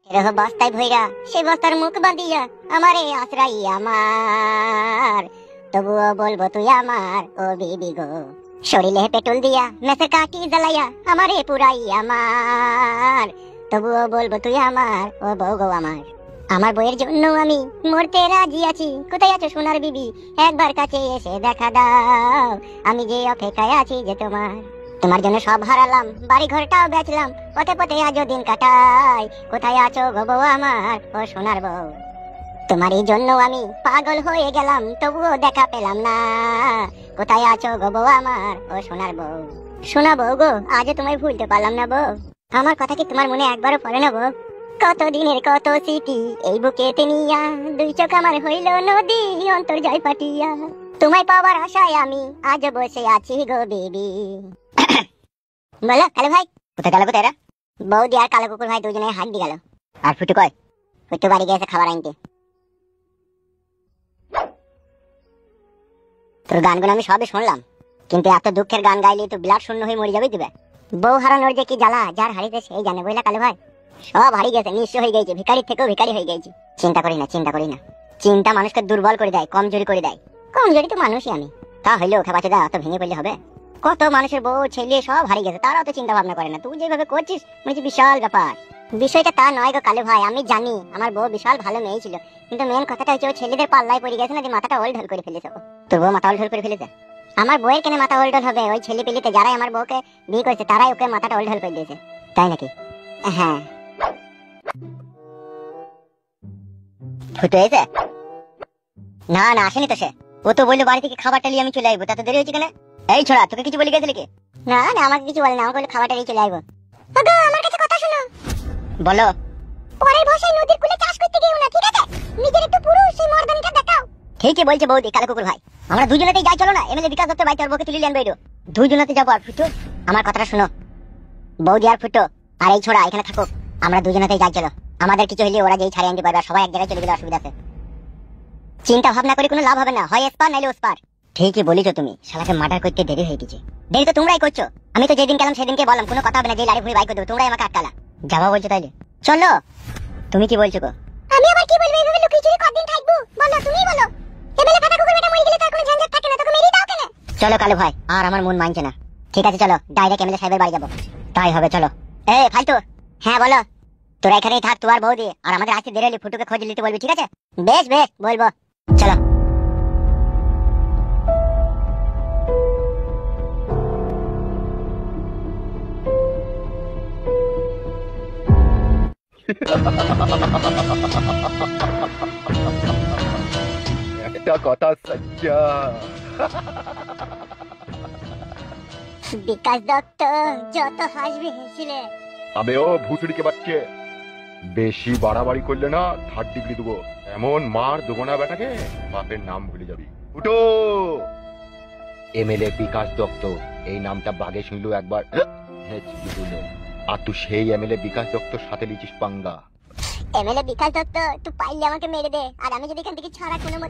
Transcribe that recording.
এরকম বস্তায় ভইরা সেই বস্তার মুখ বাঁধিয়া আমারে আশ্রাই আমার, তবুও বলবো তুই আমার ও বিবি গো। শরীরে পেট্রোল দিয়া মেসের কাঠি জ্বালাইয়া আমারে পুরাই আমার, তবুও বলবো তুই আমার ও বউ গো আমার। আমার বইয়ের জন্য আমি মরতে রাজি আছি, কোথায় আছো সোনার বিবি একবার কাছে এসে দেখা দাও, আমি যে অপেক্ষায় আছি যে তোমার জন্য সব হারালাম, বাড়ি ঘরটাও বেচলাম, পথে পথে আজও দিন কাটাই, কোথায় আছো গো বউ আমার ও সোনার বউ। তোমারই জন্য আমি পাগল হয়ে গেলাম, তবুও দেখা পেলাম না, কোথায় আছো গো বউ আমার ও সোনার বউ। সোনা বউ গো, আজও তোমায় ভুলতে পারলাম না বউ, আমার কথা কি তোমার মনে একবারও পড়ে না বউ? কত দিনের কত স্মৃতি এই বুকেতে নিয়া, দুই চোখ আমার হইল নদী অন্তর জয় পাটিয়া, তোমায় পাওয়ার আশায় আমি আজ বসে আছি গো বেবি। বলো কালো ভাই কোথায় গেল? কোথায় এরা? বৌদি আর কালো কুকুর ভাই দুজনে হাত দিয়ে গেল। আর ফুটু কয়? ফুটু বাড়ি গেছে খাবার আনতে। তোর গানগুলো আমি সবই শুনলাম, কিন্তু এত দুঃখের গান গাইলে তো ব্লাড শূন্য হয়ে মরে যাবে দিবে। বউ হারানোর যে কি জ্বালা, যার হারিয়েছে সেই জানে বইলা কালো ভাই। সব হারিয়ে গেছে, নিঃস্ব হয়ে গেছে, ভিখারির থেকেও ভিখারি হয়ে গেছে। চিন্তা করি না, চিন্তা করি না, চিন্তা মানুষকে দুর্বল করে দেয়, কমজোরি করে দেয়। কমজোরি তো মানুষই আমি, তা হইলেও খেপাচ্ছে দা অত ভেঙে পড়লে হবে? কত মানুষের বউ ছেলে সব হারিয়ে গেছে, তারাও তো চিন্তা ভাবনা করে না। তুই যেভাবে করছিস মনে বিশাল ব্যাপার। বিষয়টা তা নয় গো কালু ভাই, আমি জানি আমার বউ বিশাল ভালো মেয়ে ছিল, কিন্তু মেন কথাটা হচ্ছে ও ছেলেদের পাল্লায় পড়ে গেছে না, যে মাথাটা ওল ঢল করে ফেলেছে। তোর বউ মাথা ওল ঢল করে ফেলেছে? আমার বউয়ের কেন মাথা ওল ঢল হবে? ওই ছেলে পেলিতে যারাই আমার বউকে বিয়ে করেছে তারাই ওকে মাথাটা ওল ঢল করে দিয়েছে। তাই নাকি? হ্যাঁ। ফুটে এসে? না না, আসেনি তো সে। ও তো বললো বাড়ি থেকে খাবারটা নিয়ে আমি চলে আসবো, তাতে দেরি হয়েছে কেন? এই ছোড়া, তোকে কিছু বলে গেছিল কি? না না, আমাকে কিছু বলে না, আমাকে বললো খাবারটা নিয়ে চলে আসবো। ওগো আমার কাছে কথা শোনো। বলো। পরের ভাষায় নদীর কূলে চাষ করতে গিয়েও না, ঠিক আছে? নিজের একটু পুরুষ সেই মর্দানিটা দেখাও। ঠিকই বলছে বৌদি কালো কুকুর ভাই, আমরা দুজনেতেই যাই, চলো না এমএলএ বিকাশ দত্তের বাড়িতে ওর বউকে তুলে আনবে। দুজনেতে যাবো। আর ফুটো আমার কথাটা শোনো, বৌদি আর ফুটো আর এই ছোড়া এখানে থাকো, আমরা দুজনেতেই যাই, চলো। আমাদের কিছু হলে ওরা যেই ছাড়িয়ে আনতে পারবে, সবাই এক জায়গায় চলে গেলে অসুবিধা আছে। চিন্তা ভাবনা করে কোনো লাভ হবে না, হয় এসপার নাইলে ওসপার। ঠিকই বলিছো তুমি, শালাকে মার্ডার করতে দেরি হয়ে গেছে। দেরি তো তোমরাই করছো, আমি তো যেদিন গেলাম সেদিনকে বললাম কোনো কথা হবে না, যে লাড়ি ভুড়ি বাইক করে দেবো, তোমরাই আমাকে আটকালা। যাবা বলছো তাইলে চলো। তুমি কি বলছো গো? আমি আবার কি বলবো? এইভাবে লুকিয়ে চুরি কতদিন থাকবো বলো, তুমিই বলো। এবেলে ফাটা কুকুর বেটা মরে গেলে তার কোনো ঝঞ্ঝাট থাকে না, তোকে মেরেই দাও কেন? চলো কালু ভাই, আর আমার মন মানছে না। ঠিক আছে চলো, ডাইরেক্ট এমএলএ সাহেবের বাড়ি যাবো। তাই হবে, চলো। এই ফালতু। হ্যাঁ বলো। তোরা এখানেই থাক, তোমার বৌদি আর আমাদের আসতে দেরি হলে ফুটুকে খোঁজ নিতে বলবি, ঠিক আছে? বেশ বেশ বলবো, চলো। একটা কথা সচ্চা। বিকাশ দত্ত যত হাসবি হেসিলে। আবে ও ভুসুড়িকে বাচ্চে, বেশি বাড়াবাড়ি করলে না 3rd ডিগ্রি দেবো, এমন মার দেবো না বেটাকে বাপের নাম ভুলে যাবি। উঠো। এমএলএ বিকাশ দত্ত এই নামটা বাগে শুনলো একবার হেঁচকি দিল। আর তুই সেই এমএলএ বিকাশ দত্তর সাথে লিচিস পাঙ্গা। এমএলএ বিকাশ দত্ত তুই পাইলে আমাকে মেরে দে, আর আমি যদি এখান থেকে ছাড়া কোনো মতে